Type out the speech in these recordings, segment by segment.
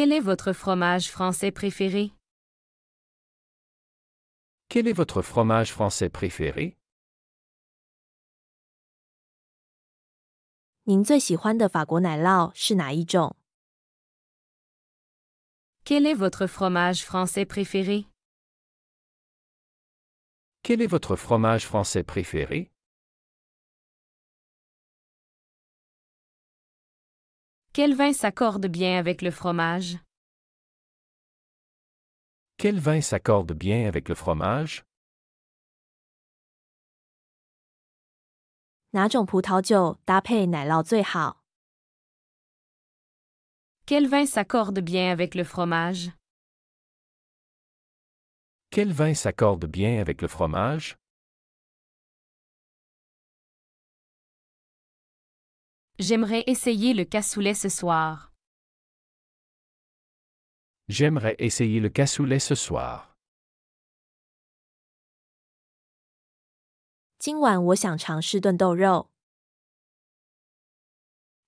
Quel est votre fromage français préféré? Quel est votre fromage français préféré? 您最喜欢的法国奶酪是哪一种？ Quel est votre fromage français préféré? Quel est votre fromage français préféré? Quel vin s'accorde bien avec le fromage? Quel vin s'accorde bien avec le fromage? 哪种葡萄酒搭配奶酪最好？ Quel vin s'accorde bien avec le fromage? Quel vin s'accorde bien avec le fromage? J'aimerais essayer le cassoulet ce soir. J'aimerais essayer le cassoulet ce soir. 今晚我想尝试炖豆肉。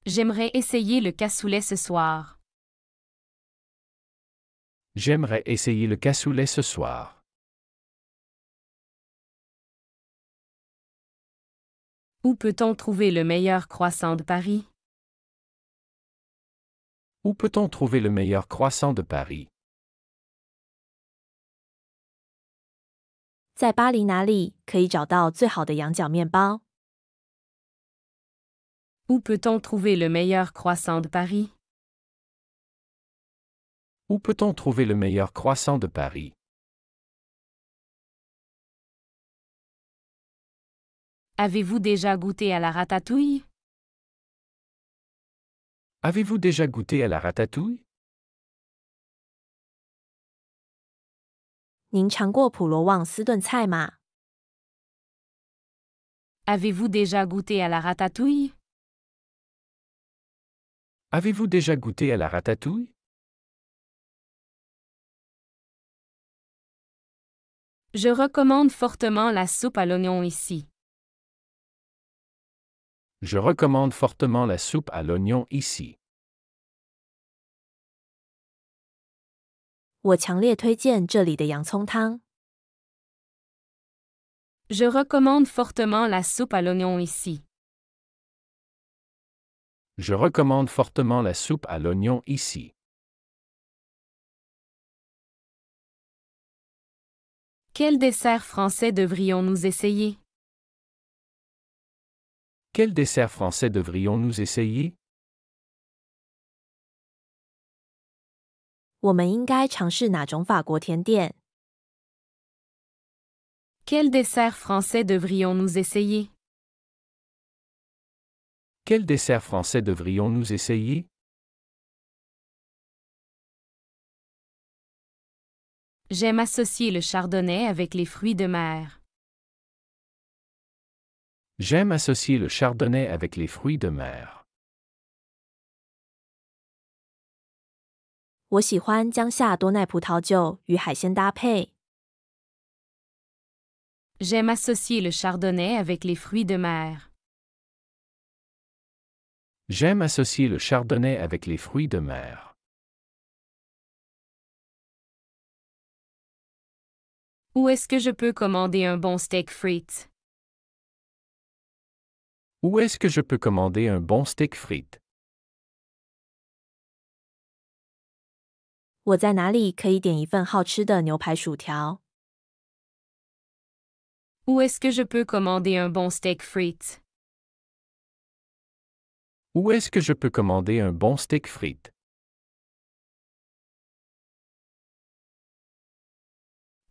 J'aimerais essayer le cassoulet ce soir. J'aimerais essayer le cassoulet ce soir. Où peut-on trouver le meilleur croissant de Paris? Où peut-on trouver le meilleur croissant de Paris? 在巴黎哪里可以找到最好的羊角面包？ Où peut-on trouver le meilleur croissant de Paris? Où peut-on trouver le meilleur croissant de Paris? Avez-vous déjà goûté à la ratatouille? Avez-vous déjà goûté à la ratatouille? 您尝过普罗旺斯炖菜吗？ Avez-vous déjà goûté à la ratatouille? Avez-vous déjà goûté à la ratatouille? Je recommande fortement la soupe à l'oignon ici. Je recommande fortement la soupe à l'oignon ici. 我强烈推荐这里的洋葱汤。 Je recommande fortement la soupe à l'oignon ici. Je recommande fortement la soupe à l'oignon ici. Quel dessert français devrions-nous essayer? Quel dessert français devrions-nous essayer? 我们应该尝试哪种法国甜点？ Quel dessert français devrions-nous essayer? Quel dessert français devrions-nous essayer? J'aime associer le chardonnay avec les fruits de mer. J'aime associer le chardonnay avec les fruits de mer. 我喜欢将夏多奈葡萄酒与海鲜搭配。 J'aime associer le chardonnay avec les fruits de mer. J'aime associer le chardonnay avec les fruits de mer. Où est-ce que je peux commander un bon steak frites? Où est-ce que je peux commander un bon steak frites? 我在哪里可以点一份好吃的牛排薯条？ Où est-ce que je peux commander un bon steak frites? Où est-ce que je peux commander un bon steak frites?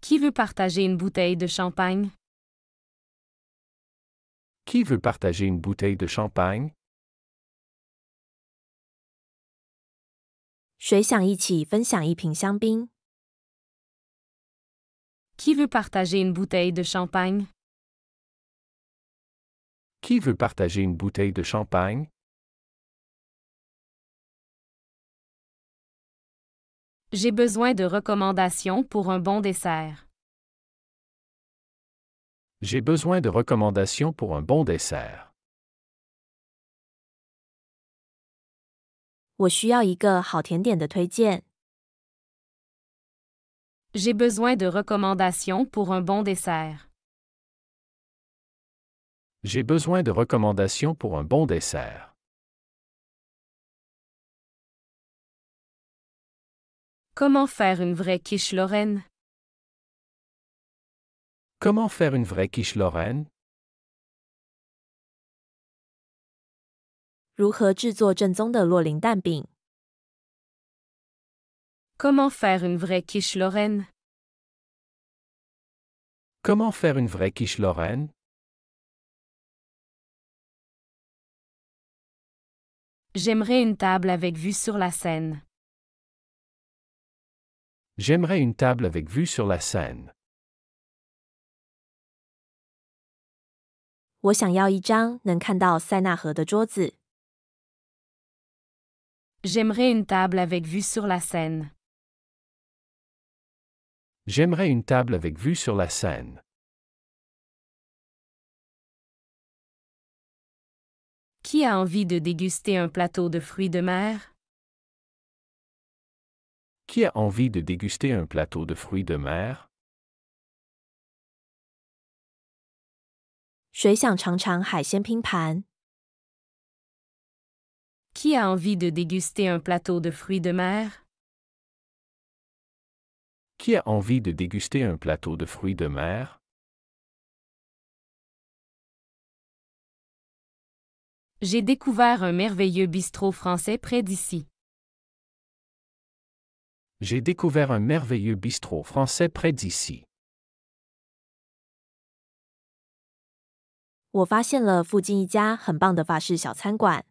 Qui veut partager une bouteille de champagne? Qui veut partager une bouteille de champagne? 谁想一起分享一瓶香槟？ Qui veut partager une bouteille de champagne? Qui veut partager une bouteille de champagne? J'ai besoin de recommandations pour un bon dessert. J'ai besoin de recommandations pour un bon dessert. 我需要一个好甜点的推荐。J'ai besoin de recommandations pour un bon dessert. J'ai besoin de recommandations pour un bon dessert. Comment faire une vraie quiche Lorraine? Comment faire une vraie quiche Lorraine? 如何制作正宗的洛林蛋饼？ Comment faire une vraie quiche Lorraine? Comment faire une vraie quiche Lorraine? J'aimerais une table avec vue sur la Seine. J'aimerais une table avec vue sur la Seine. 我想要一张能看到塞纳河的桌子。 J'aimerais une table avec vue sur la Seine. J'aimerais une table avec vue sur la Seine. Qui a envie de déguster un plateau de fruits de mer? Qui a envie de déguster un plateau de fruits de mer? 谁想尝尝海鲜拼盘？ Qui a envie de déguster un plateau de fruits de mer? Qui a envie de déguster un plateau de fruits de mer? J'ai découvert un merveilleux bistrot français près d'ici. J'ai découvert un merveilleux bistrot français près d'ici. 我发现了附近一家很棒的法式小餐馆。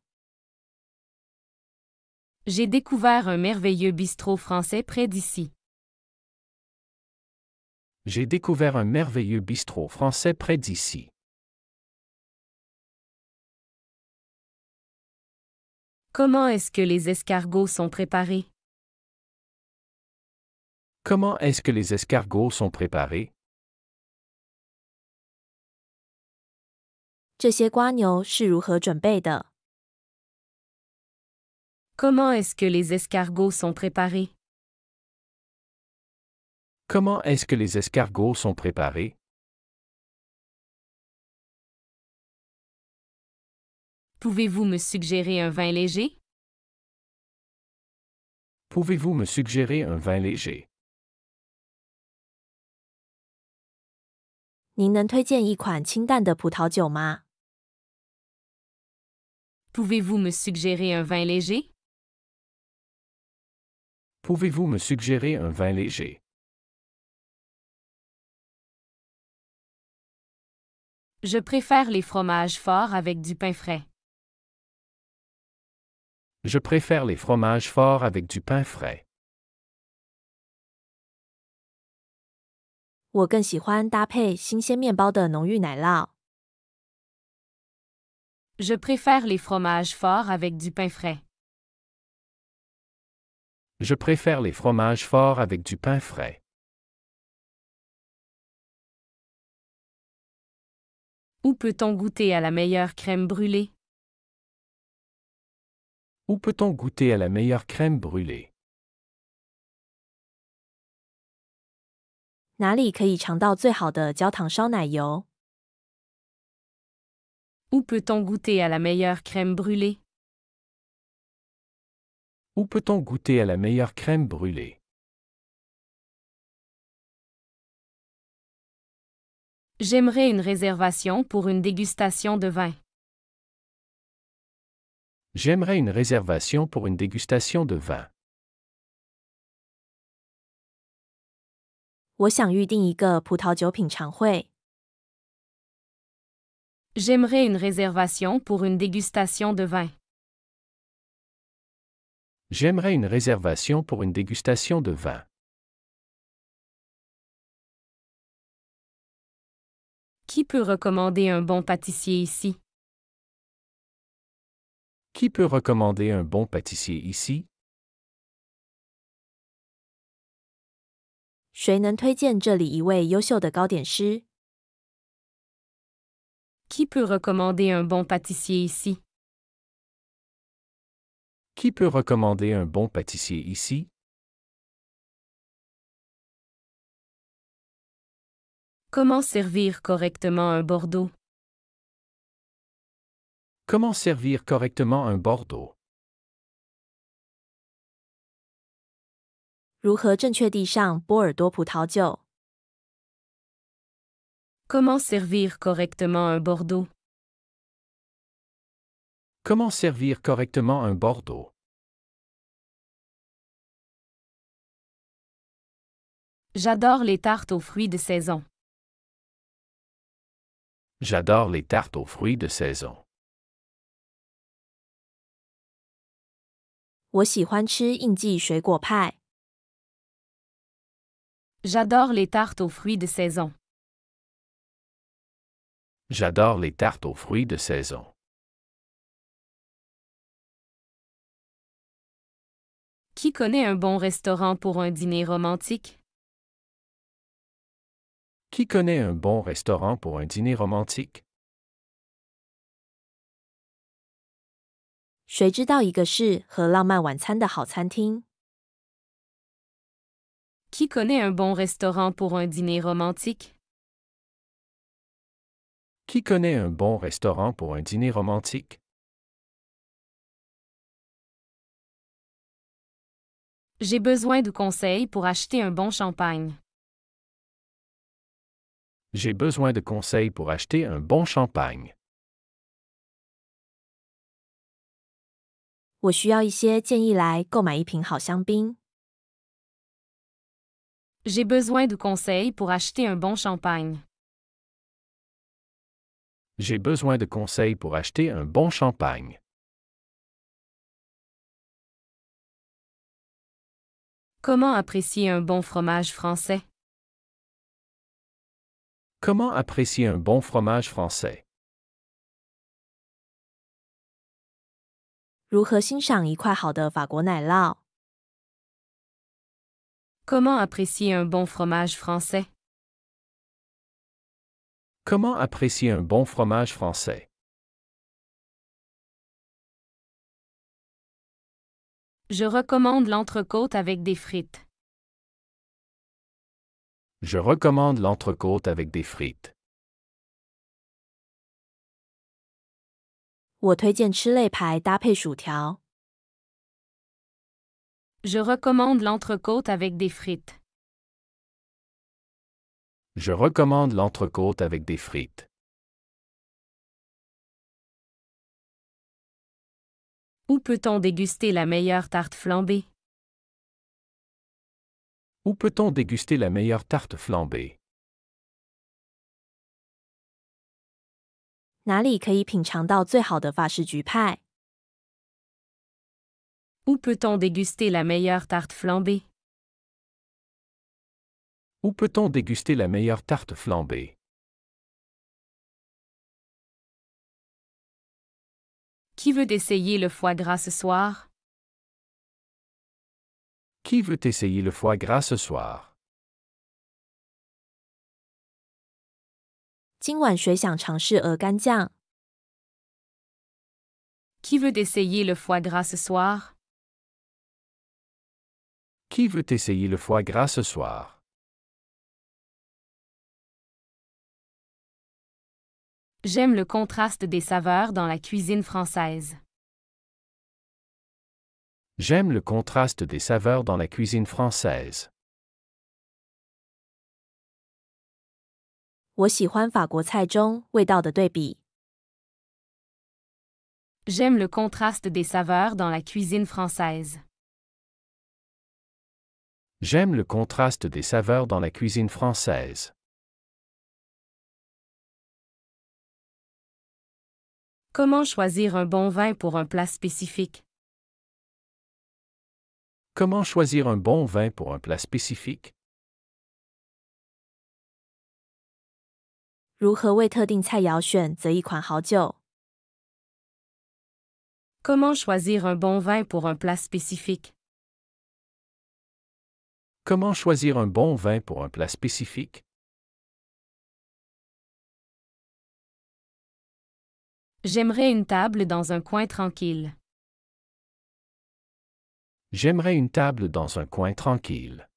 J'ai découvert un merveilleux bistrot français près d'ici. J'ai découvert un merveilleux bistrot français près d'ici. Comment est-ce que les escargots sont préparés? Comment est-ce que les escargots sont préparés? 这些瓜牛是如何准备的？ Comment est-ce que les escargots sont préparés? Comment est-ce que les escargots sont préparés? Pouvez-vous me suggérer un vin léger? Pouvez-vous me suggérer un vin léger? 您能推荐一款清淡的葡萄酒吗？ Pouvez-vous me suggérer un vin léger? Pouvez-vous me suggérer un vin léger? Je préfère les fromages forts avec du pain frais. Je préfère les fromages forts avec du pain frais. 我更喜欢搭配新鲜面包的浓郁奶酪。 Je préfère les fromages forts avec du pain frais. Je préfère les fromages forts avec du pain frais. Où peut-on goûter à la meilleure crème brûlée? Où peut-on goûter à la meilleure crème brûlée? 哪里可以尝到最好的焦糖烧奶油？ Où peut-on goûter à la meilleure crème brûlée? Où peut-on goûter à la meilleure crème brûlée? J'aimerais une réservation pour une dégustation de vin. J'aimerais une réservation pour une dégustation de vin. 我想预定一个葡萄酒品尝会。 J'aimerais une réservation pour une dégustation de vin. J'aimerais une réservation pour une dégustation de vin. Qui peut recommander un bon pâtissier ici? Qui peut recommander un bon pâtissier ici? 谁能推荐这里一位优秀的糕点师？ Qui peut recommander un bon pâtissier ici? Qui peut recommander un bon pâtissier ici? Comment servir correctement un Bordeaux? Comment servir correctement un Bordeaux? 如何正确地上波尔多葡萄酒？ Comment servir correctement un Bordeaux? Comment servir correctement un Bordeaux? J'adore les tartes aux fruits de saison. J'adore les tartes aux fruits de saison. 我喜欢吃应季水果派。 J'adore les tartes aux fruits de saison. J'adore les tartes aux fruits de saison. Qui connaît un bon restaurant pour un dîner romantique? Qui connaît un bon restaurant pour un dîner romantique? 谁知道一个适合浪漫晚餐的好餐厅？ Qui connaît un bon restaurant pour un dîner romantique? Qui connaît un bon restaurant pour un dîner romantique? J'ai besoin de conseils pour acheter un bon champagne. J'ai besoin de conseils pour acheter un bon champagne. 我需要一些建议来购买一瓶好香槟。 J'ai besoin de conseils pour acheter un bon champagne. J'ai besoin de conseils pour acheter un bon champagne. Comment apprécier un bon fromage français? Comment apprécier un bon fromage français? 如何欣赏一块好的法国奶酪？ Comment apprécier un bon fromage français? Comment apprécier un bon fromage français? Je recommande l'entrecôte avec des frites. Je recommande l'entrecôte avec des frites. 我推荐吃肋排搭配薯条。 Je recommande l'entrecôte avec des frites. Je recommande l'entrecôte avec des frites. Où peut-on déguster la meilleure tarte flambée? Où peut-on déguster la meilleure tarte flambée? 哪里可以品尝到最好的法式菊派？ Où peut-on déguster la meilleure tarte flambée? Où peut-on déguster la meilleure tarte flambée? Qui veut essayer le foie gras ce soir? Qui veut essayer le foie gras ce soir? 今晚谁想尝试鹅肝酱？ Qui veut essayer le foie gras ce soir? Qui veut essayer le foie gras ce soir? J'aime le contraste des saveurs dans la cuisine française. J'aime le contraste des saveurs dans la cuisine française. 我喜欢法国菜中味道的对比。 J'aime le contraste des saveurs dans la cuisine française. J'aime le contraste des saveurs dans la cuisine française. Comment choisir un bon vin pour un plat spécifique? Comment choisir un bon vin pour un plat spécifique? 如何为特定菜肴选择一款好酒？ Comment choisir un bon vin pour un plat spécifique? Comment choisir un bon vin pour un plat spécifique? J'aimerais une table dans un coin tranquille. J'aimerais une table dans un coin tranquille.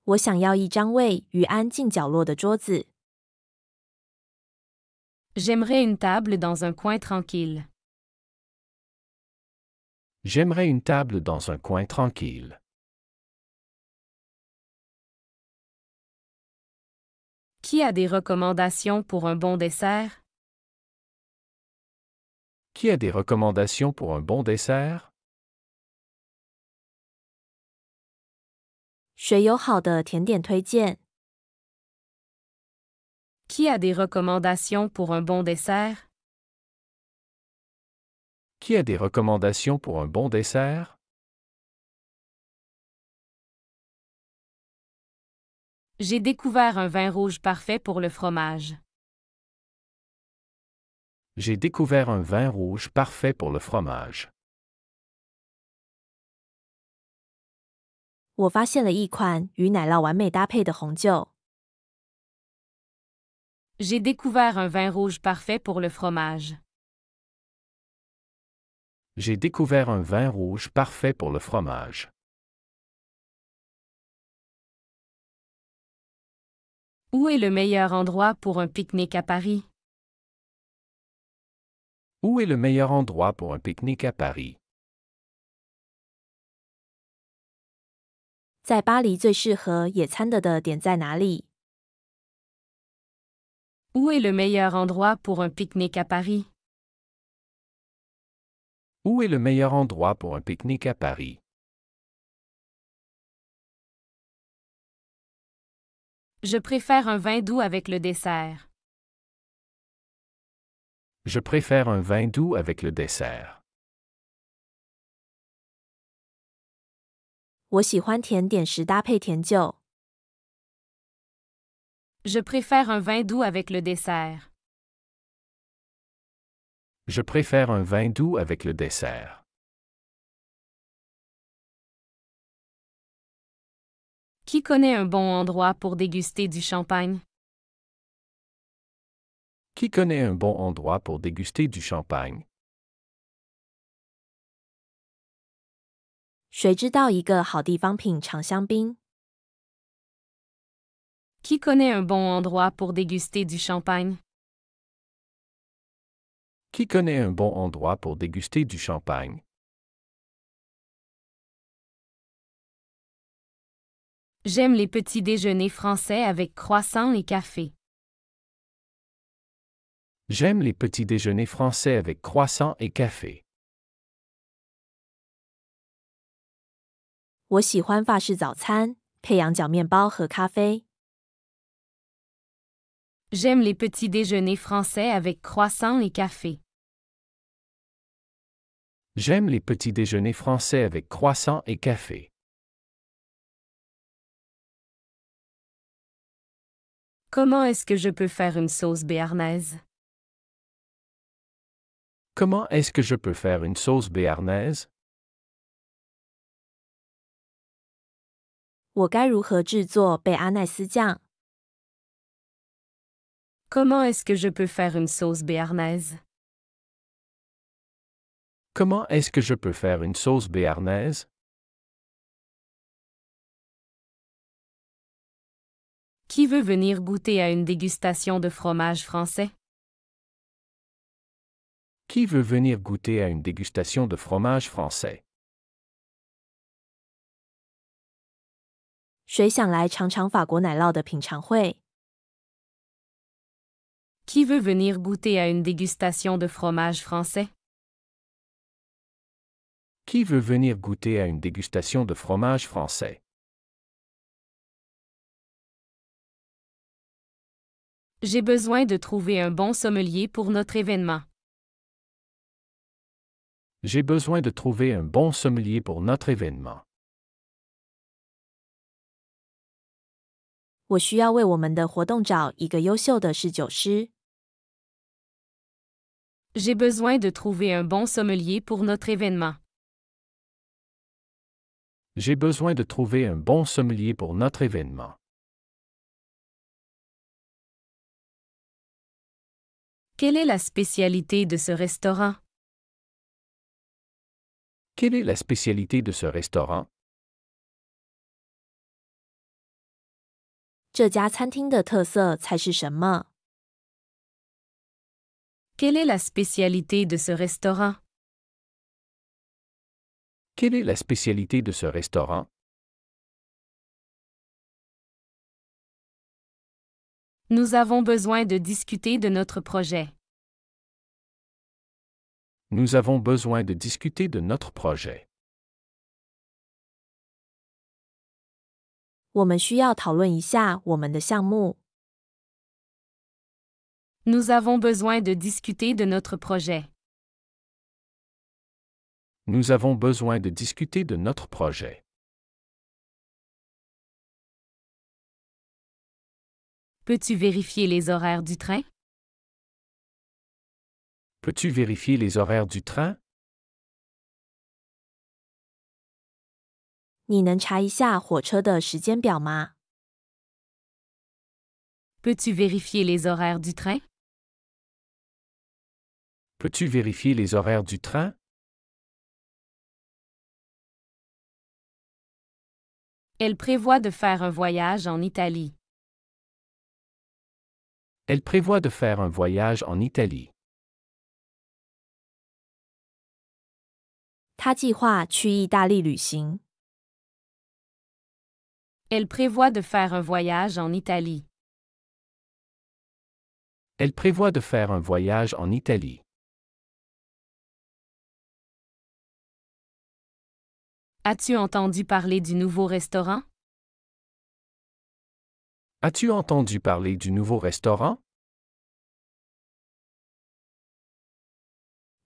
我想要一张位于安静角落的桌子。J'aimerais une table dans un coin tranquille. J'aimerais une table dans un coin tranquille. Qui a des recommandations pour un bon dessert? Qui a des recommandations pour un bon dessert? 谁有好的甜点推荐？ Qui a des recommandations pour un bon dessert? Qui a des recommandations pour un bon dessert? J'ai découvert un vin rouge parfait pour le fromage. J'ai découvert un vin rouge parfait pour le fromage. 我发现了一款与奶酪完美搭配的红酒。J'ai découvert un vin rouge parfait pour le fromage. J'ai découvert un vin rouge parfait pour le fromage. Où est le meilleur endroit pour un pique-nique à Paris? Où est le meilleur endroit pour un pique-nique à Paris? 在巴黎最适合野餐的点在哪里？ Où est le meilleur endroit pour un pique-nique à Paris? Où est le meilleur endroit pour un pique-nique à Paris? Je préfère un vin doux avec le dessert. Je préfère un vin doux avec le dessert. 我喜欢甜点时搭配甜酒。Je préfère un vin doux avec le dessert. Je préfère un vin doux avec le dessert. Qui connaît un bon endroit pour déguster du champagne? Qui connaît un bon endroit pour déguster du champagne? 谁知道一个好地方品尝香槟？ Qui connaît un bon endroit pour déguster du champagne? Qui connaît un bon endroit pour déguster du champagne? J'aime les petits déjeuners français avec croissants et café. J'aime les petits déjeuners français avec croissants et café. 我喜欢法式早餐，配羊角面包和咖啡。 J'aime les petits déjeuners français avec croissants et café. J'aime les petits déjeuners français avec croissants et café. Comment est-ce que je peux faire une sauce béarnaise? Comment est-ce que je peux faire une sauce béarnaise? 我该如何制作贝阿奈斯酱？ Comment est-ce que je peux faire une sauce béarnaise? Comment est-ce que je peux faire une sauce béarnaise? Qui veut venir goûter à une dégustation de fromage français? Qui veut venir goûter à une dégustation de fromage français? 谁想来尝尝法国奶酪的品尝会？ Qui veut venir goûter à une dégustation de fromage français? Qui veut venir goûter à une dégustation de fromage français? J'ai besoin de trouver un bon sommelier pour notre événement. J'ai besoin de trouver un bon sommelier pour notre événement. 我需要为我们的活动找一个优秀的侍酒师。 J'ai besoin de trouver un bon sommelier pour notre événement. J'ai besoin de trouver un bon sommelier pour notre événement. Quelle est la spécialité de ce restaurant? Quelle est la spécialité de ce restaurant? 这家餐厅的特色菜是什么？ Quelle est la spécialité de ce restaurant? Quelle est la spécialité de ce restaurant? Nous avons besoin de discuter de notre projet. Nous avons besoin de discuter de notre projet. 我们需要讨论一下我们的项目。 Nous avons besoin de discuter de notre projet. Nous avons besoin de discuter de notre projet. Peux-tu vérifier les horaires du train? Peux-tu vérifier les horaires du train? 你能查一下火车的时间表吗？ Peux-tu vérifier les horaires du train? Peux-tu vérifier les horaires du train? Elle prévoit de faire un voyage en Italie. Elle prévoit de faire un voyage en Italie. 他计划去意大利旅行。 Elle prévoit de faire un voyage en Italie. Elle prévoit de faire un voyage en Italie. As-tu entendu parler du nouveau restaurant? As-tu entendu parler du nouveau restaurant?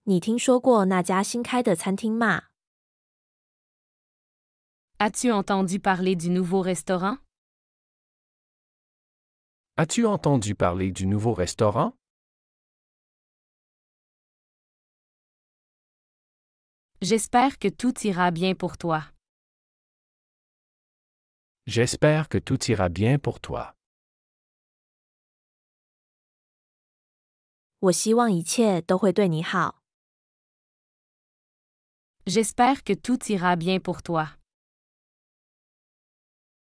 你听说过那家新开的餐厅吗？ As-tu entendu parler du nouveau restaurant? As-tu entendu parler du nouveau restaurant? J'espère que tout ira bien pour toi. J'espère que tout ira bien pour toi. 我希望一切都会对你好。 J'espère que tout ira bien pour toi.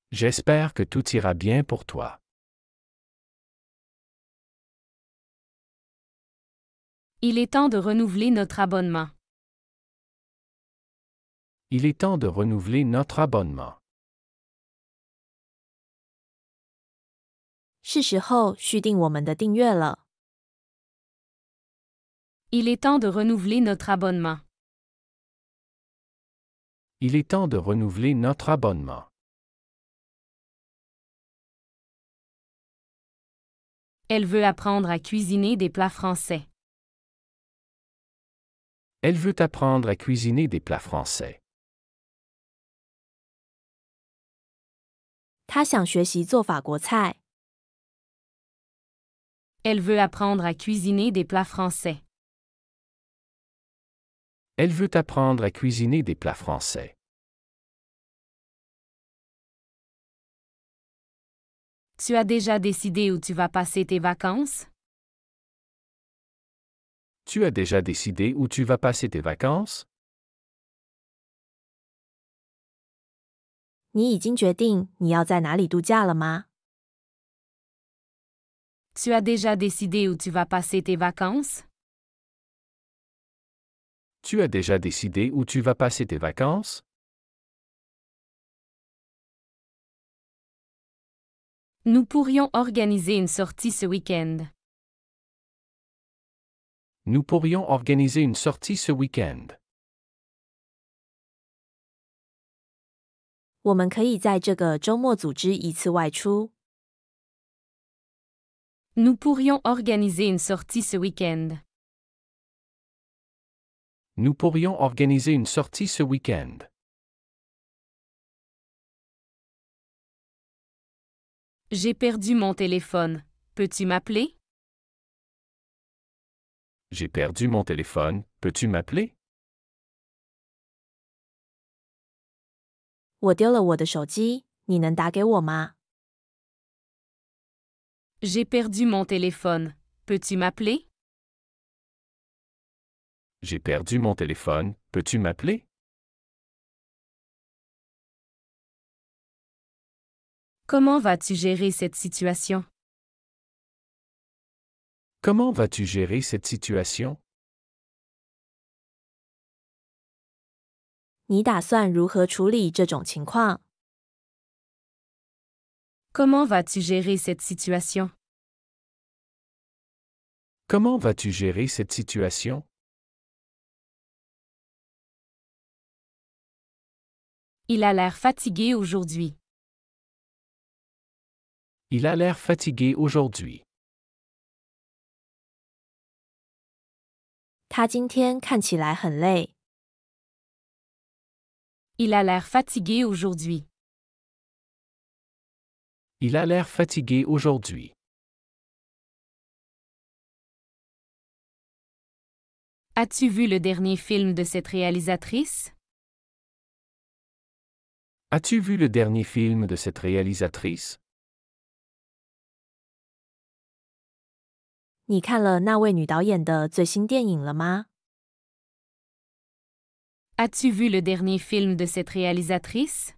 J'espère que tout ira bien pour toi. Il est temps de renouveler notre abonnement. Il est temps de renouveler notre abonnement. 是时候续订我们的订阅了。 Il est temps de renouveler notre abonnement. Il est temps de renouveler notre abonnement. Elle veut apprendre à cuisiner des plats français. Elle veut apprendre à cuisiner des plats français. 他想学习做法国菜。 Elle veut apprendre à cuisiner des plats français. Elle veut apprendre à cuisiner des plats français. Tu as déjà décidé où tu vas passer tes vacances? Tu as déjà décidé où tu vas passer tes vacances? 你已经决定你要在哪里度假了吗？ Tu as déjà décidé où tu vas passer tes vacances? Tu as déjà décidé où tu vas passer tes vacances? Nous pourrions organiser une sortie ce week-end. Nous pourrions organiser une sortie ce week-end. 我们可以在这个周末组织一次外出。 Nous pourrions organiser une sortie ce week-end. Nous pourrions organiser une sortie ce week-end. J'ai perdu mon téléphone. Peux-tu m'appeler? J'ai perdu mon téléphone. Peux-tu m'appeler? 我丢了我的手机，你能打给我吗？ J'ai perdu mon téléphone. Peux-tu m'appeler? J'ai perdu mon téléphone. Peux-tu m'appeler? Comment vas-tu gérer cette situation? Comment vas-tu gérer cette situation? 你打算如何处理这种情况？ Comment vas-tu gérer cette situation? Comment vas-tu gérer cette situation? Il a l'air fatigué aujourd'hui. Il a l'air fatigué aujourd'hui. 他今天看起来很累。 Il a l'air fatigué aujourd'hui. Il a l'air fatigué aujourd'hui. As-tu vu le dernier film de cette réalisatrice? As-tu vu le dernier film de cette réalisatrice? 你看了那位女导演的最新电影了吗？ As-tu vu le dernier film de cette réalisatrice?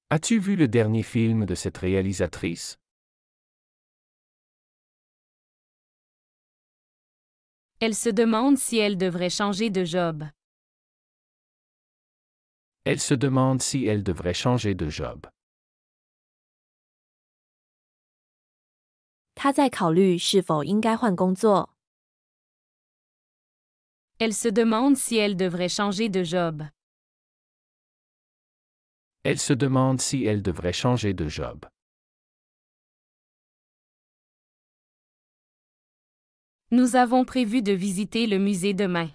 As-tu vu le dernier film de cette réalisatrice? Elle se demande si elle devrait changer de job. Elle se demande si elle devrait changer de job. 他在考虑是否应该换工作。 Elle se demande si elle devrait changer de job. Elle se demande si elle devrait changer de job. Nous avons prévu de visiter le musée demain.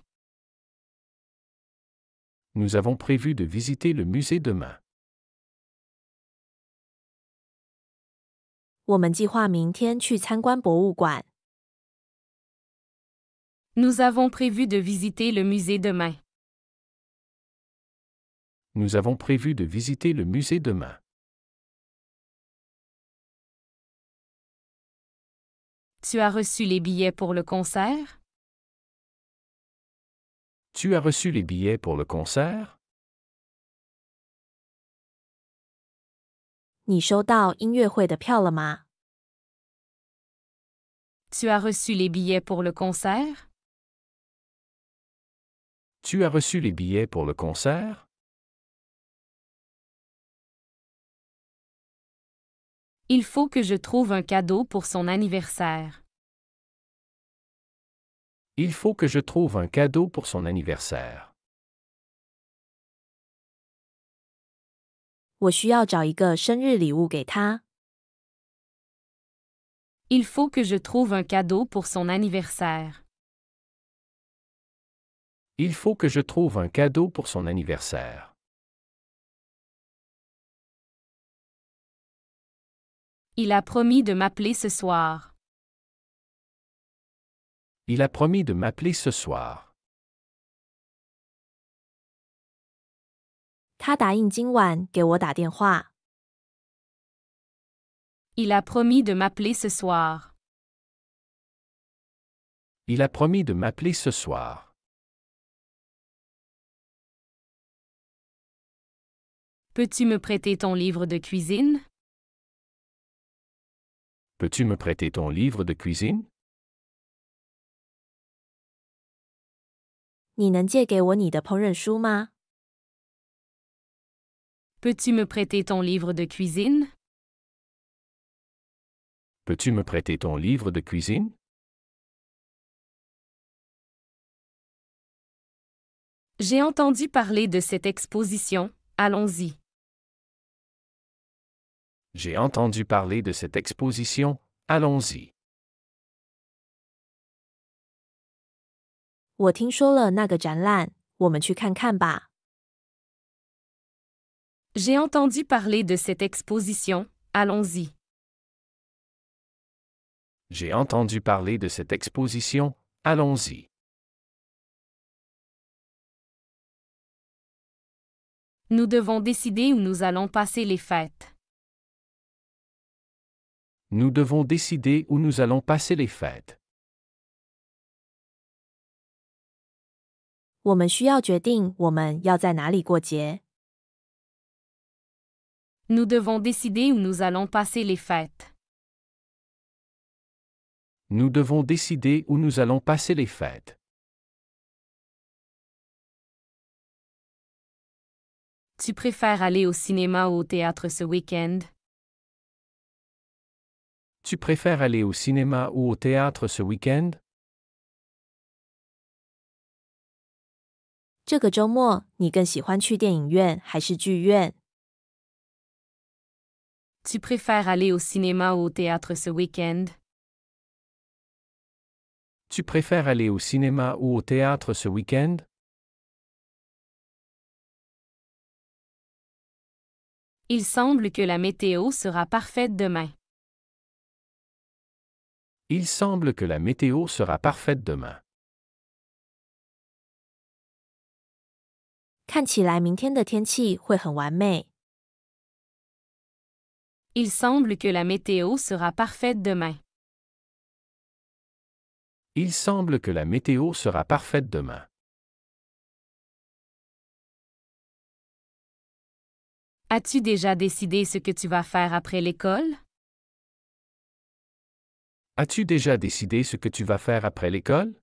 Nous avons prévu de visiter le musée demain. 我们计划明天去参观博物馆。 Nous avons prévu de visiter le musée demain. Nous avons prévu de visiter le musée demain. Tu as reçu les billets pour le concert? Tu as reçu les billets pour le concert? 你收到音乐会的票了吗？ Tu as reçu les billets pour le concert? Tu as reçu les billets pour le concert? Il faut que je trouve un cadeau pour son anniversaire. Il faut que je trouve un cadeau pour son anniversaire. 我需要找一个生日礼物给他。 Il faut que je trouve un cadeau pour son anniversaire. Il faut que je trouve un cadeau pour son anniversaire. Il a promis de m'appeler ce soir. Il a promis de m'appeler ce soir. 他答应今晚给我打电话。 Il a promis de m'appeler ce soir. Il a promis de m'appeler ce soir. Peux-tu me prêter ton livre de cuisine? Peux-tu me prêter ton livre de cuisine? 你能借给我你的烹饪书吗？ Peux-tu me prêter ton livre de cuisine? Peux-tu me prêter ton livre de cuisine? J'ai entendu parler de cette exposition, allons-y. J'ai entendu parler de cette exposition, allons-y. 我听说了那个展览，我们去看看吧。 J'ai entendu parler de cette exposition, allons-y. J'ai entendu parler de cette exposition, allons-y. Nous devons décider où nous allons passer les fêtes. Nous devons décider où nous allons passer les fêtes. 我们需要决定我们要在哪里过节。Nous devons décider où nous allons passer les fêtes. Nous devons décider où nous allons passer les fêtes. Tu préfères aller au cinéma ou au théâtre ce week-end? Tu préfères aller au cinéma ou au théâtre ce week-end? 这个周末你更喜欢去电影院还是剧院？ Tu préfères aller au cinéma ou au théâtre ce week-end? Tu préfères aller au cinéma ou au théâtre ce week-end? Il semble que la météo sera parfaite demain. Il semble que la météo sera parfaite demain. 看起来明天的天气会很完美。 Il semble que la météo sera parfaite demain. Il semble que la météo sera parfaite demain. As-tu déjà décidé ce que tu vas faire après l'école? As-tu déjà décidé ce que tu vas faire après l'école?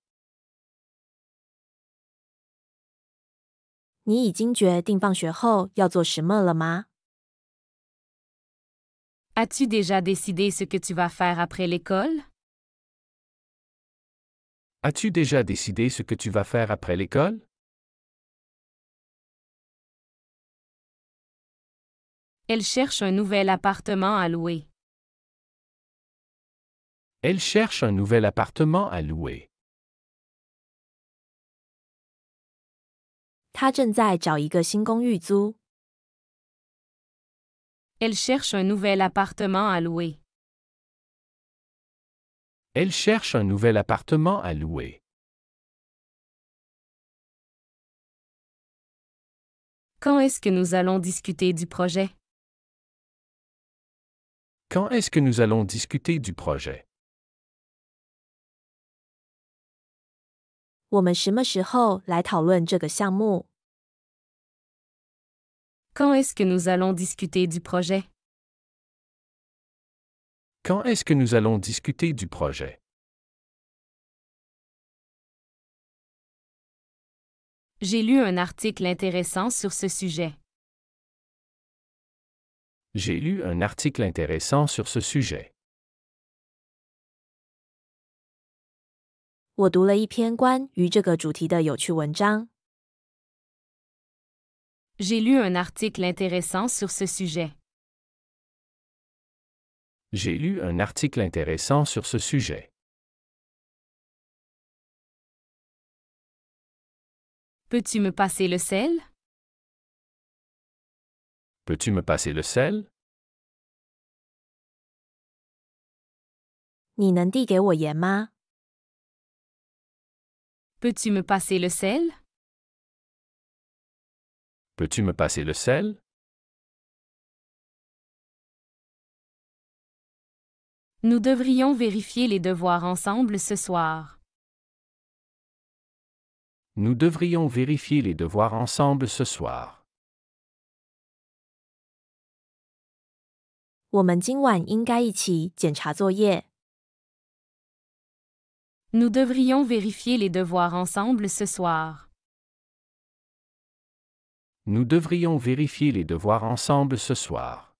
你已经决定放学后要做什么了吗？ As-tu déjà décidé ce que tu vas faire après l'école? As-tu déjà décidé ce que tu vas faire après l'école? Elle cherche un nouvel appartement à louer. Elle cherche un nouvel appartement à louer. 他正在找一个新公寓租。 Elle cherche un nouvel appartement à louer. Elle cherche un nouvel appartement à louer. Quand est-ce que nous allons discuter du projet? Quand est-ce que nous allons discuter du projet? 我们什么时候来讨论这个项目？ Quand est-ce que nous allons discuter du projet? Quand est-ce que nous allons discuter du projet? J'ai lu un article intéressant sur ce sujet. J'ai lu un article intéressant sur ce sujet. 我读了一篇关于这个主题的有趣文章。 J'ai lu un article intéressant sur ce sujet. J'ai lu un article intéressant sur ce sujet. Peux-tu me passer le sel? Peux-tu me passer le sel? 你能递给我盐吗？ Peux-tu me passer le sel? Peux-tu me passer le sel? Nous devrions vérifier les devoirs ensemble ce soir. Nous devrions vérifier les devoirs ensemble ce soir. 我们今晚应该一起检查作业。 Nous devrions vérifier les devoirs ensemble ce soir. Nous devrions vérifier les devoirs ensemble ce soir.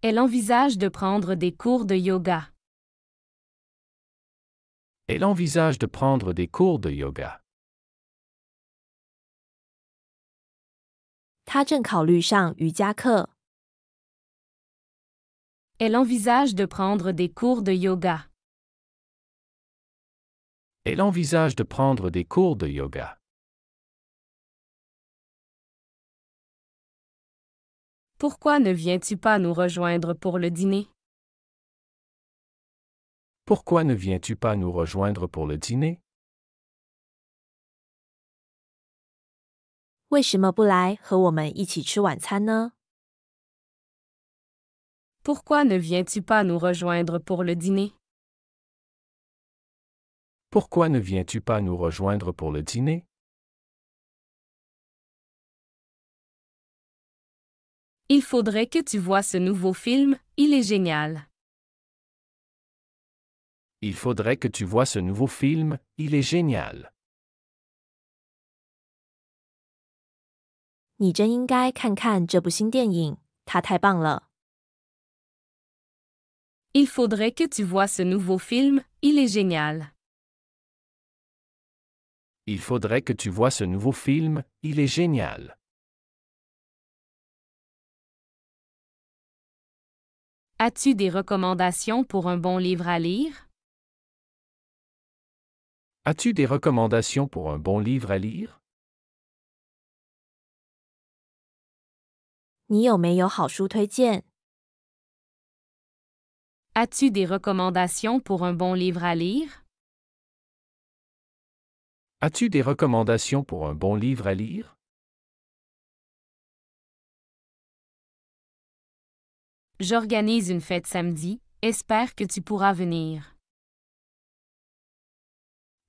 Elle envisage de prendre des cours de yoga. Elle envisage de prendre des cours de yoga. 他正考虑上瑜伽课。 Elle envisage de prendre des cours de yoga. Elle envisage de prendre des cours de yoga. Pourquoi ne viens-tu pas nous rejoindre pour le dîner? Pourquoi ne viens-tu pas nous rejoindre pour le dîner? 为什么不来和我们一起吃晚餐呢？ Pourquoi ne viens-tu pas nous rejoindre pour le dîner? Pourquoi ne viens-tu pas nous rejoindre pour le dîner? Il faudrait que tu vois ce nouveau film, il est génial. Il faudrait que tu vois ce nouveau film, il est génial. 你真应该看看这部新电影，它太棒了。Il faudrait que tu vois ce nouveau film, il est génial. Il faudrait que tu vois ce nouveau film, il est génial. As-tu des recommandations pour un bon livre à lire? As-tu des recommandations pour un bon livre à lire? 你有没有好书推荐？ As-tu des recommandations pour un bon livre à lire? As-tu des recommandations pour un bon livre à lire? J'organise une fête samedi, espère que tu pourras venir.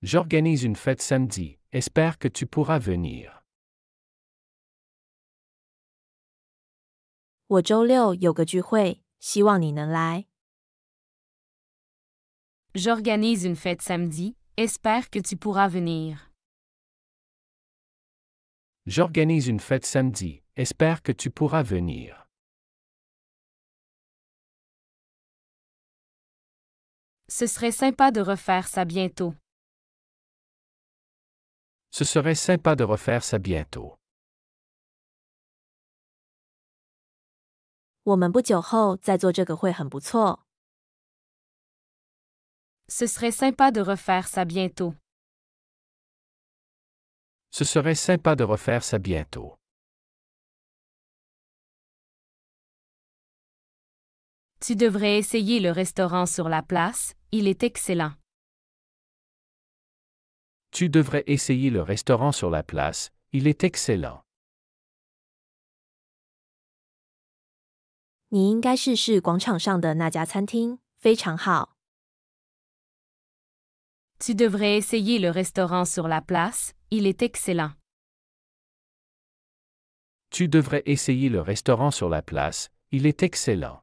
J'organise une fête samedi, espère que tu pourras venir. 我周六有个聚会，希望你能来。 J'organise une fête samedi, espère que tu pourras venir. J'organise une fête samedi, espère que tu pourras venir. Ce serait sympa de refaire ça bientôt. Ce serait sympa de refaire ça bientôt. 我们不久后再做这个会很不错。 Ce serait sympa de refaire ça bientôt. Ce serait sympa de refaire ça bientôt. Tu devrais essayer le restaurant sur la place, il est excellent. Tu devrais essayer le restaurant sur la place, il est excellent. 你应该试试广场上的那家餐厅，非常好。 Tu devrais essayer le restaurant sur la place, il est excellent. Tu devrais essayer le restaurant sur la place, il est excellent.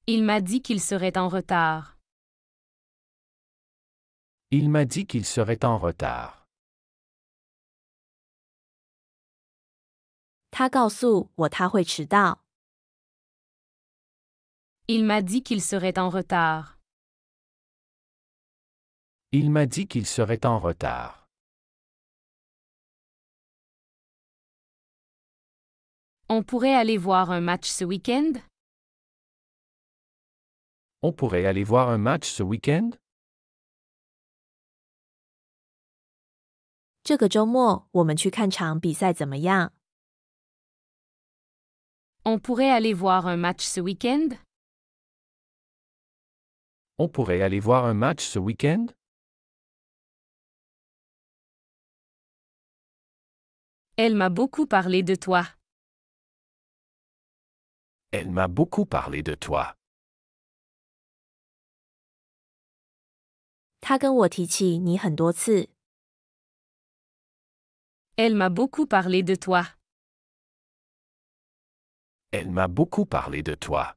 Il m'a dit qu'il serait en retard. Il m'a dit qu'il serait en retard. 他告诉我他会迟到。 Il m'a dit qu'il serait en retard. Il m'a dit qu'il serait en retard. On pourrait aller voir un match ce week-end? On pourrait aller voir un match ce week-end? 这个周末我们去看场比赛怎么样？ On pourrait aller voir un match ce week-end? On pourrait aller voir un match ce week-end? Elle m'a beaucoup parlé de toi. Elle m'a beaucoup parlé de toi. 他跟我提起你很多次。 Elle m'a beaucoup parlé de toi. Elle m'a beaucoup parlé de toi.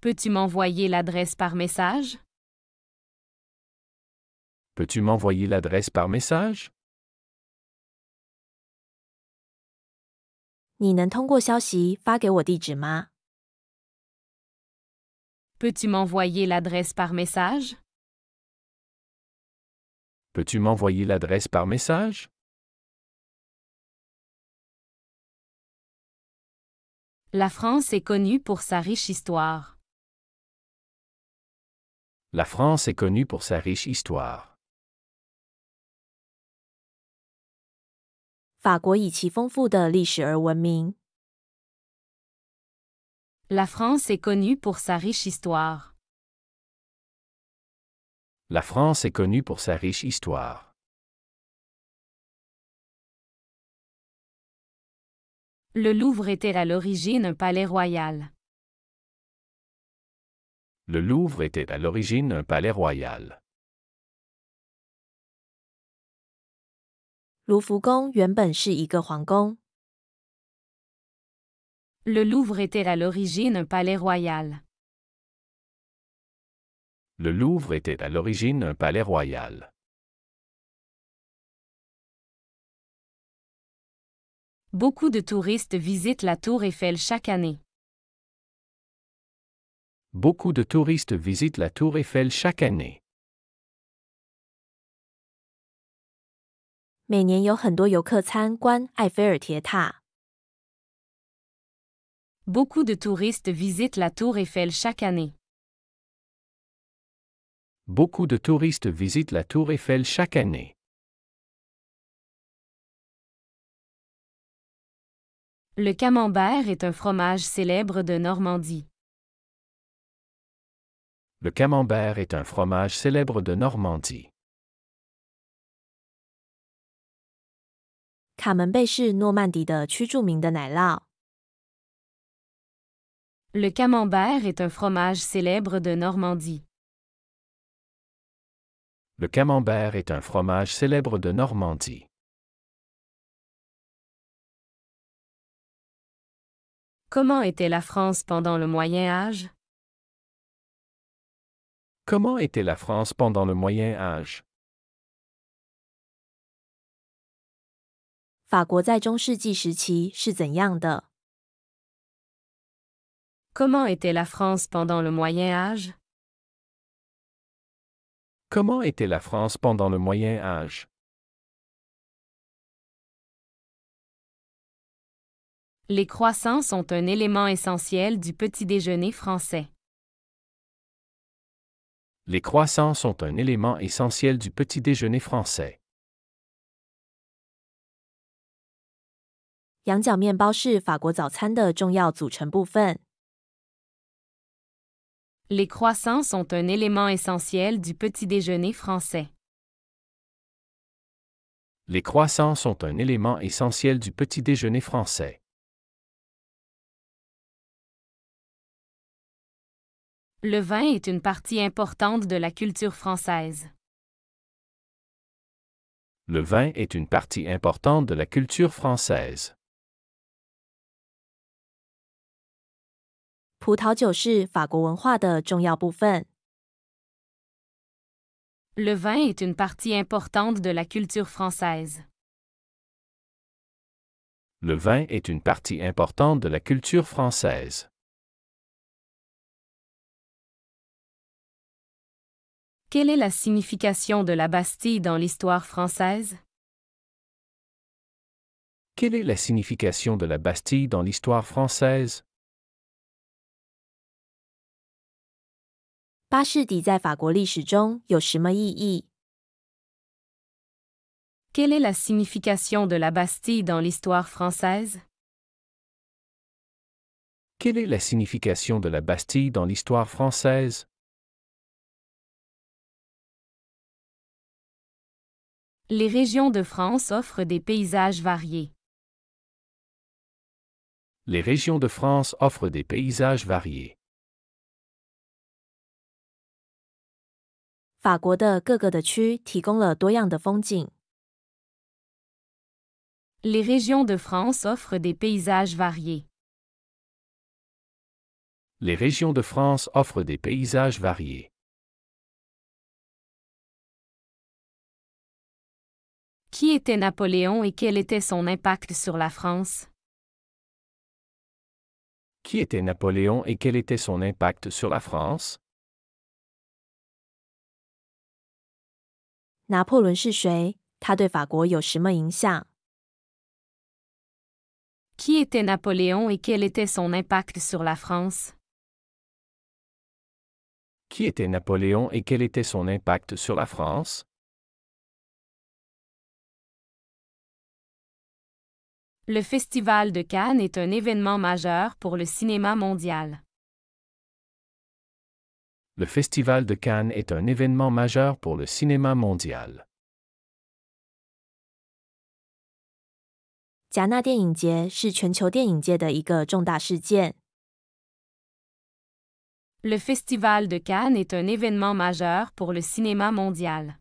Peux-tu m'envoyer l'adresse par message? Peux-tu m'envoyer l'adresse par message? 你能通过消息发给我地址吗？ Peux-tu m'envoyer l'adresse par message? Peux-tu m'envoyer l'adresse par message? La France est connue pour sa riche histoire. La France est connue pour sa riche histoire. 法国以其丰富的历史而闻名。 La France est connue pour sa riche histoire. La France est connue pour sa riche histoire. Le Louvre était à l'origine un palais royal. Le Louvre était à l'origine un palais royal. 卢浮宫原本是一个皇宫。Le Louvre était à l'origine un palais royal. Le Louvre était à l'origine un palais royal. Beaucoup de touristes visitent la Tour Eiffel chaque année. Beaucoup de touristes visitent la Tour Eiffel chaque année. 每年有很多游客参观埃菲尔铁塔。Beaucoup de touristes visitent la Tour Eiffel chaque année. Beaucoup de touristes visitent la Tour Eiffel chaque année. Le camembert est un fromage célèbre de Normandie. Le camembert est un fromage célèbre de Normandie. 卡门贝是诺曼底的区著名的奶酪。Le camembert est un fromage célèbre de Normandie. Le camembert est un fromage célèbre de Normandie. Comment était la France pendant le Moyen Âge? Comment était la France pendant le Moyen Âge? 法国在中世纪时期是怎样的？ Comment était la France pendant le Moyen Âge? Comment était la France pendant le Moyen Âge? Les croissants sont un élément essentiel du petit-déjeuner français. Les croissants sont un élément essentiel du petit-déjeuner français. 羊角面包是法国早餐的重要组成部分。Les croissants sont un élément essentiel du petit-déjeuner français. Les croissants sont un élément essentiel du petit-déjeuner français. Le vin est une partie importante de la culture française. Le vin est une partie importante de la culture française. 葡萄酒是法国文化的重要部分。Le vin est une partie importante de la culture française. Le vin est une partie importante de la culture française. Quelle est la signification de la Bastille dans l'histoire française? Quelle est la signification de la Bastille dans l'histoire française? 巴士底在法国历史中有什么意义？ Quelle est la signification de la Bastille dans l'histoire française? Quelle est la signification de la Bastille dans l'histoire française? Les régions de France offrent des paysages variés. Les régions de France offrent des paysages variés. 法国的各个的区提供了多样的风景。Les régions de France offrent des paysages variés. Les régions de France offrent des paysages variés. Qui était Napoléon et quel était son impact sur la France? Qui était Napoléon et quel était son impact sur la France? 拿破仑是谁？他对法国有什么影响？ Qui était Napoléon et quel était son impact sur la France? Qui était Napoléon et quel était son impact sur la France? Le Festival de Cannes est un événement majeur pour le cinéma mondial. Le Festival de Cannes est un événement majeur pour le cinéma mondial. 戛纳电影节是全球电影界的一个重大事件。Le Festival de Cannes est un événement majeur pour le cinéma mondial.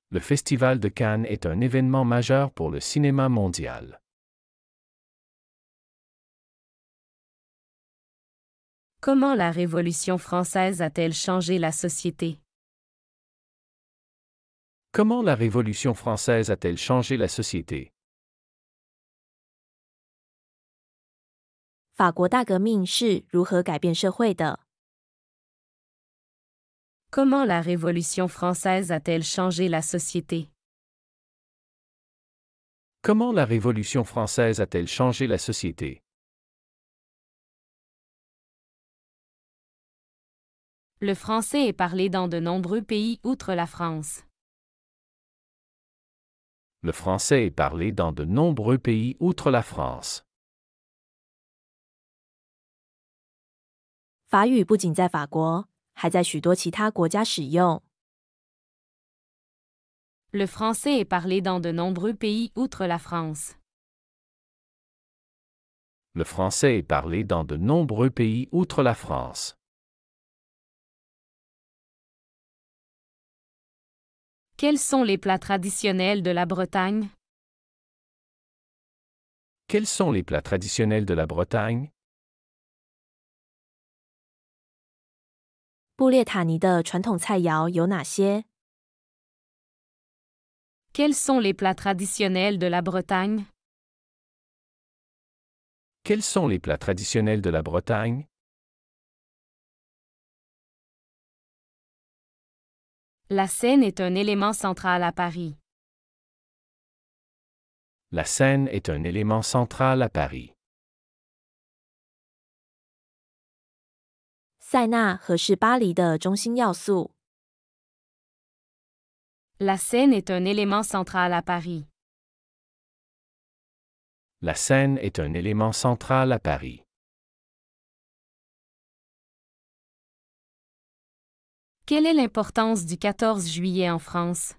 Le Festival de Cannes est un événement majeur pour le cinéma mondial. Comment la Révolution française a-t-elle changé la société? Comment la Révolution française a-t-elle changé la société? 法国大革命是如何改变社会的？ Comment la Révolution française a-t-elle changé la société? Comment la Révolution française a-t-elle changé la société? Le français est parlé dans de nombreux pays outre la France. Le français est parlé dans de nombreux pays outre la France. 法语不仅在法国，还在许多其他国家使用。 Le français est parlé dans de nombreux pays outre la France. Le français est parlé dans de nombreux pays outre la France. Quels sont les plats traditionnels de la Bretagne? Quels sont les plats traditionnels de la Bretagne? 布列塔尼的传统菜肴有哪些？ Quels sont les plats traditionnels de la Bretagne? Quels sont les plats traditionnels de la Bretagne? La Seine est un élément central à Paris. La Seine est un élément central à Paris. 塞纳河是巴黎的中心要素。 La Seine est un élément central à Paris. La Seine est un élément central à Paris. Quelle est l'importance du 14 juillet en France?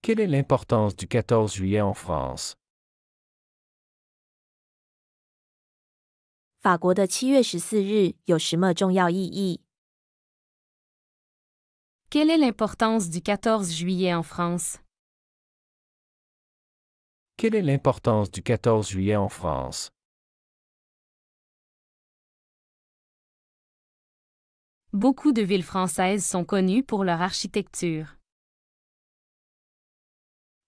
Quelle est l'importance du 14 juillet en France? 法国的7月14日有什么重要意义？ Quelle est l'importance du 14 juillet en France? Quelle est l'importance du 14 juillet en France? Beaucoup de villes françaises sont connues pour leur architecture.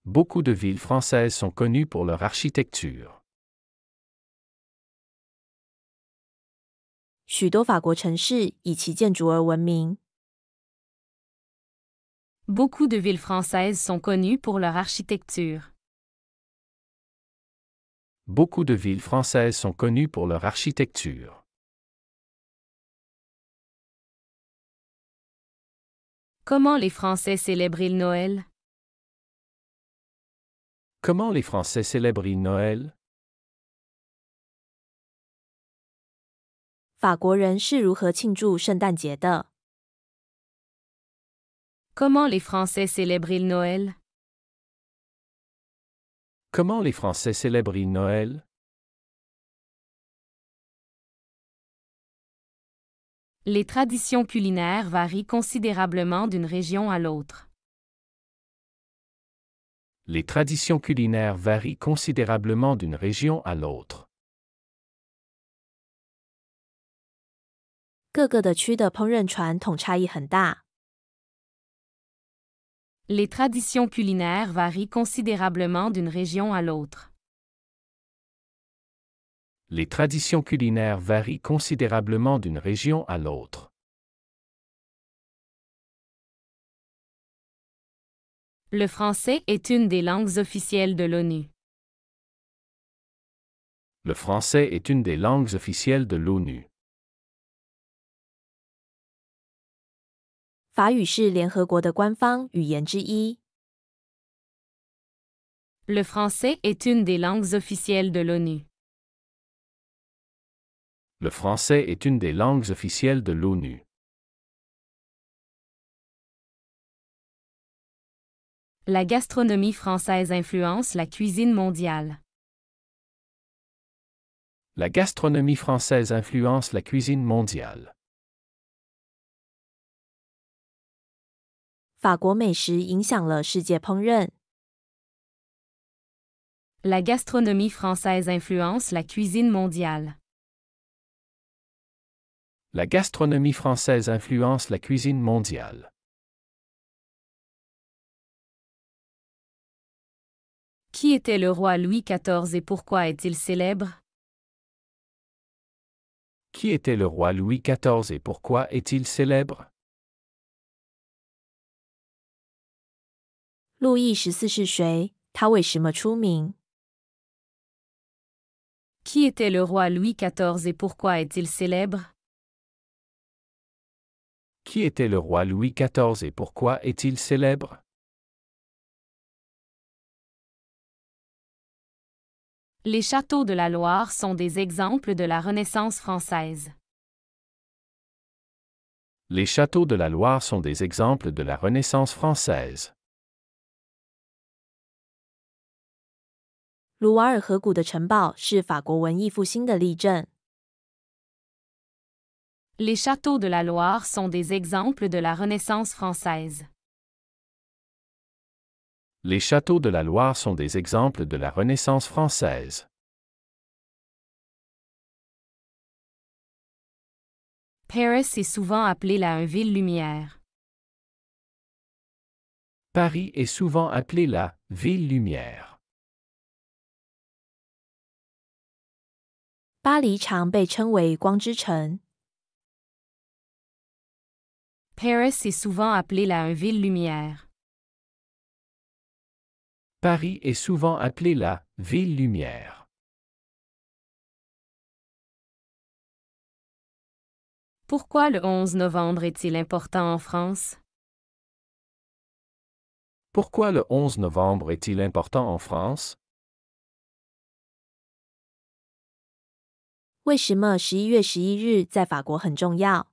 Beaucoup de villes françaises sont connues pour leur architecture. 许多法国城市以其建筑而闻名。 Beaucoup de villes françaises sont connues pour leur architecture. Beaucoup de villes françaises sont connues pour leur architecture. Comment les Français célèbrent-ils Noël? Comment les Français célèbrent-ils Noël? 法国人是如何庆祝圣诞节的？ Comment les Français célèbrent-ils Noël? Comment les Français célèbrent-ils Noël? Les traditions culinaires varient considérablement d'une région à l'autre. Les traditions culinaires varient considérablement d'une région à l'autre. 各个的区的烹饪传统差异很大。 Les traditions culinaires varient considérablement d'une région à l'autre. Les traditions culinaires varient considérablement d'une région à l'autre. Le français est une des langues officielles de l'ONU. Le français est une des langues officielles de l'ONU. 法语是联合国的官方语言之一。 Le français est une des langues officielles de l'ONU. Le français est une des langues officielles de l'ONU. La gastronomie française influence la cuisine mondiale. La gastronomie française influence la cuisine mondiale. 法国美食影响了世界烹饪。La gastronomie française influence la cuisine mondiale. La gastronomie française influence la cuisine mondiale. Qui était le roi Louis XIV et pourquoi est-il célèbre? Qui était le roi Louis XIV et pourquoi est-il célèbre? 路易14是谁？他为什么出名？ Qui était le roi Louis XIV et pourquoi est-il célèbre? Qui était le roi Louis XIV et pourquoi est-il célèbre? Les châteaux de la Loire sont des exemples de la Renaissance française. Les châteaux de la Loire sont des exemples de la Renaissance française. 卢瓦尔河谷的城堡是法国文艺复兴的例证。Les châteaux de la Loire sont des exemples de la Renaissance française. Les châteaux de la Loire sont des exemples de la Renaissance française. Paris est souvent appelée la ville-lumière. Paris est souvent appelée la ville-lumière. 巴黎常被称为光之城。Paris est souvent appelée la ville-lumière. Paris est souvent appelée la ville-lumière. Pourquoi le 11 novembre est-il important en France? Pourquoi le 11 novembre est-il important en France? 为什么11月11日在法国很重要？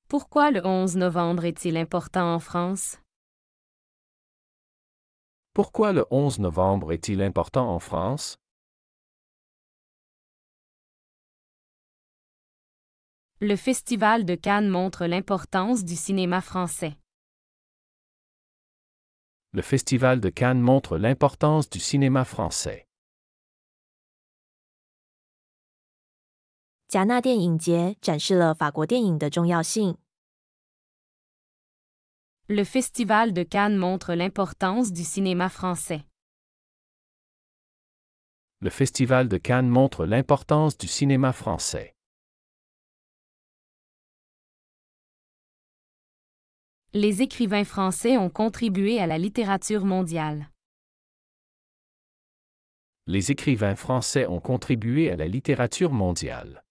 Pourquoi le 11 novembre est-il important en France? Pourquoi le 11 novembre est-il important en France? Le Festival de Cannes montre l'importance du cinéma français. Le Festival de Cannes montre l'importance du cinéma français. 戛纳电影节展示了法国电影的重要性。Le Festival de Cannes montre l'importance du cinéma français. Le Festival de Cannes montre l'importance du cinéma français. Les écrivains français ont contribué à la littérature mondiale. Les écrivains français ont contribué à la littérature mondiale.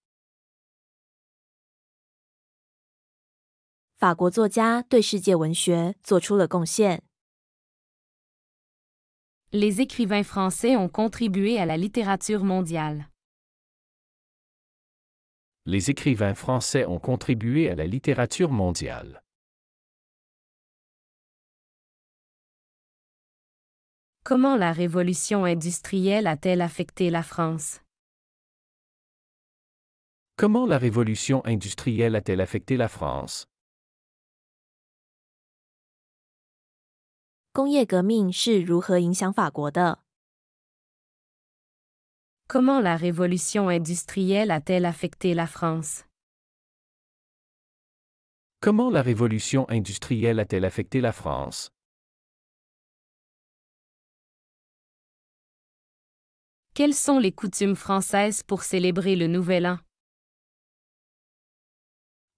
法国作家对世界文学做出了贡献。Les écrivains français ont contribué à la littérature mondiale. Les écrivains français ont contribué à la littérature mondiale. Comment la révolution industrielle a-t-elle affecté la France? Comment la révolution industrielle a-t-elle affecté la France? 工业革命是如何影响法国的？ Comment la révolution industrielle a-t-elle affecté la France? Comment la révolution industrielle a-t-elle affecté la France? Quelles sont les coutumes françaises pour célébrer le Nouvel An?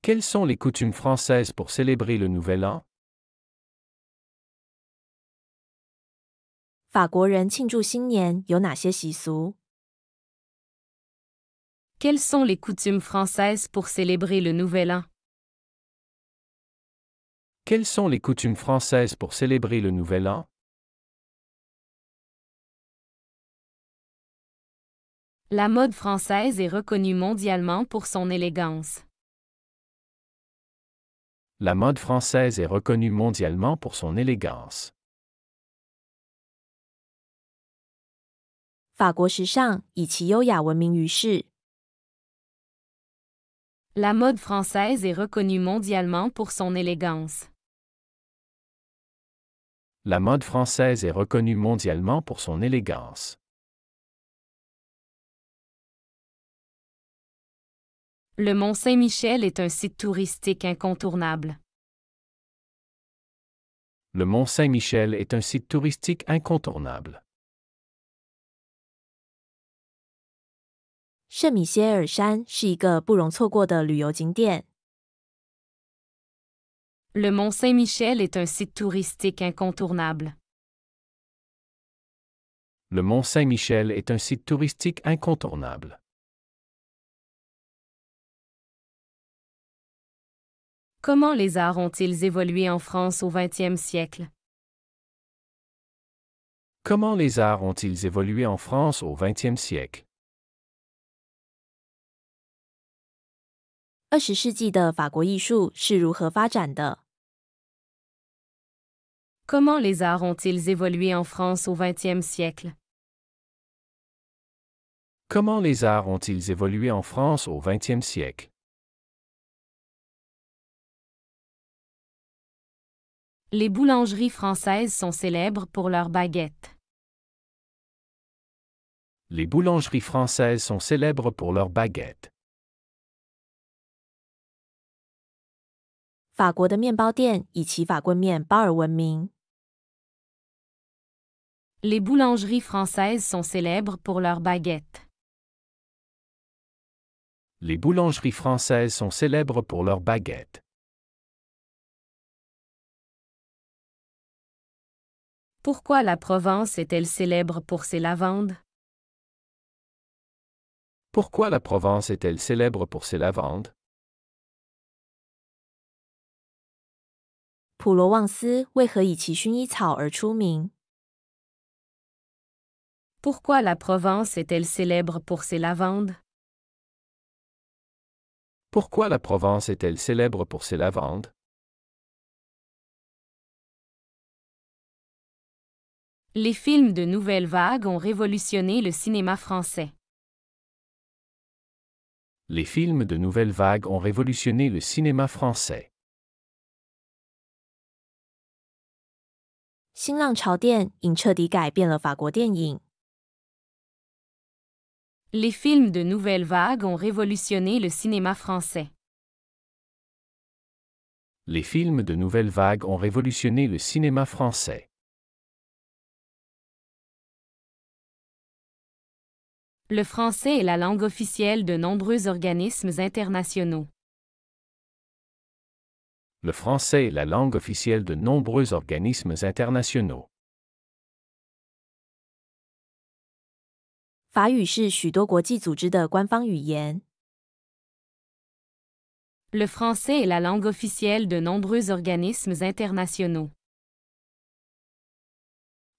Quelles sont les coutumes françaises pour célébrer le Nouvel An? 法国人庆祝新年有哪些习俗？ Quelles sont les coutumes françaises pour célébrer le Nouvel An? Quelles sont les coutumes françaises pour célébrer le Nouvel An? La mode française est reconnue mondialement pour son élégance. La mode française est reconnue mondialement pour son élégance. 法国时尚以其优雅闻名于世。La mode française est reconnue mondialement pour son élégance. La mode française est reconnue mondialement pour son élégance. Le Mont Saint-Michel est un site touristique incontournable. Le Mont Saint-Michel est un site touristique incontournable. 圣米歇尔山是一个不容错过的旅游景点。Le Mont Saint-Michel est un site touristique incontournable. Le Mont Saint-Michel est un site touristique incontournable. Comment les arts ont-ils évolué en France au XXe siècle? Comment les arts ont-ils évolué en France au XXe siècle? 20世纪的法国艺术是如何发展的？ Comment les arts ont-ils évolué en France au XXe siècle? Comment les arts ont-ils évolué en France au XXe siècle? Les boulangeries françaises sont célèbres pour leurs baguettes. Les boulangeries françaises sont célèbres pour leurs baguettes. 法国的面包店以其法棍面包而闻名。 Les boulangeries françaises sont célèbres pour leurs baguettes. Les boulangeries françaises sont célèbres pour leurs baguettes. Pourquoi la Provence est-elle célèbre pour ses lavandes? Pourquoi la Provence est-elle célèbre pour ses lavandes? 普罗旺斯为何以其薰衣草而出名？ Pourquoi la Provence est-elle célèbre pour ses lavandes? Pourquoi la Provence est-elle célèbre pour ses lavandes? Les films de nouvelle vague ont révolutionné le cinéma français. Les films de nouvelle vague ont révolutionné le cinéma français. 新浪潮电影彻底改变了法国电影。 Les films de nouvelle vague ont révolutionné le cinéma français. Les films de nouvelle vague ont révolutionné le cinéma français. Le français est la langue officielle de nombreux organismes internationaux. Le français est la langue officielle de nombreux organismes internationaux. 法语是许多国际组织的官方语言。 Le français est la langue officielle de nombreux organismes internationaux.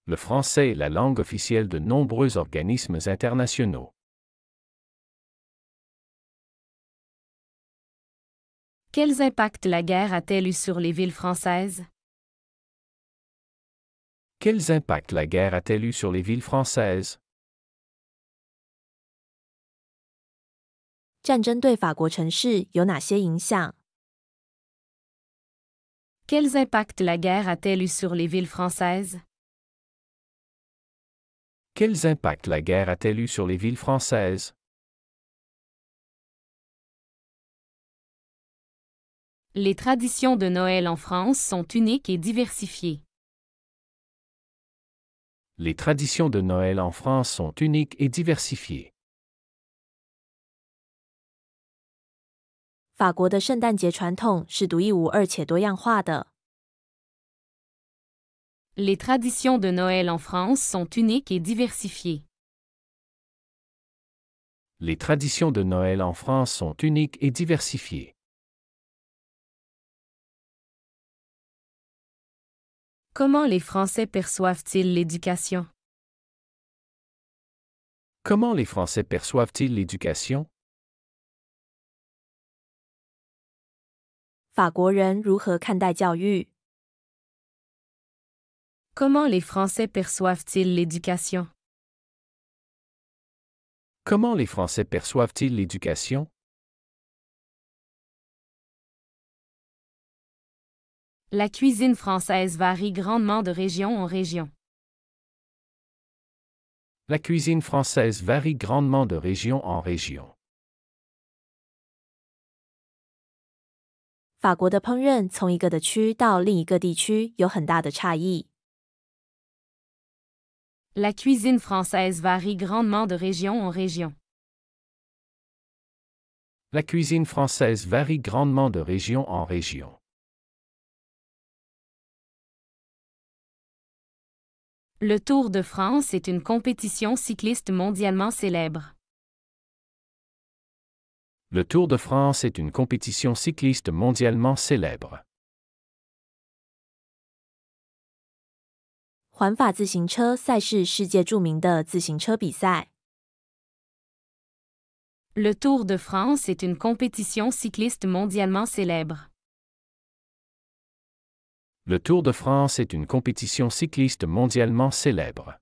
Le français est la langue officielle de nombreux organismes internationaux. Quels impacts la guerre a-t-elle eu sur les villes françaises? Quels impacts la guerre a-t-elle eu sur les villes françaises? 战争对法国城市有哪些影响？ Quels impacts la guerre a-t-elle eu sur les villes françaises? Quels impacts la guerre a-t-elle eu sur les villes françaises? Les traditions de Noël en France sont uniques et diversifiées. Les traditions de Noël en France sont uniques et diversifiées. 法国的圣诞节传统是独一无二且多样化的。 Les traditions de Noël en France sont uniques et diversifiées. Les traditions de Noël en France sont uniques et diversifiées. Comment les Français perçoivent-ils l'éducation? Comment les Français perçoivent-ils l'éducation? 法国人如何看待教育？ Comment les Français perçoivent-ils l'éducation? Comment les Français perçoivent-ils l'éducation? La cuisine française varie grandement de région en région. La cuisine française varie grandement de région en région. 法国的烹饪从一个的区到另一个地区有很大的差异。La cuisine française varie grandement de région en région. La cuisine française varie grandement de région en région. Le Tour de France est une compétition cycliste mondialement célèbre. Le Tour de France est une compétition cycliste mondialement célèbre. 环法自行车赛是世界著名的自行车比赛。Le Tour de France est une compétition cycliste mondialement célèbre. Le Tour de France est une compétition cycliste mondialement célèbre.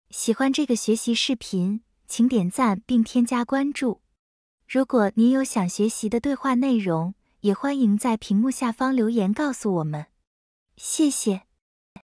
喜欢这个学习视频，请点赞并添加关注。如果您有想学习的对话内容，也欢迎在屏幕下方留言告诉我们。谢谢。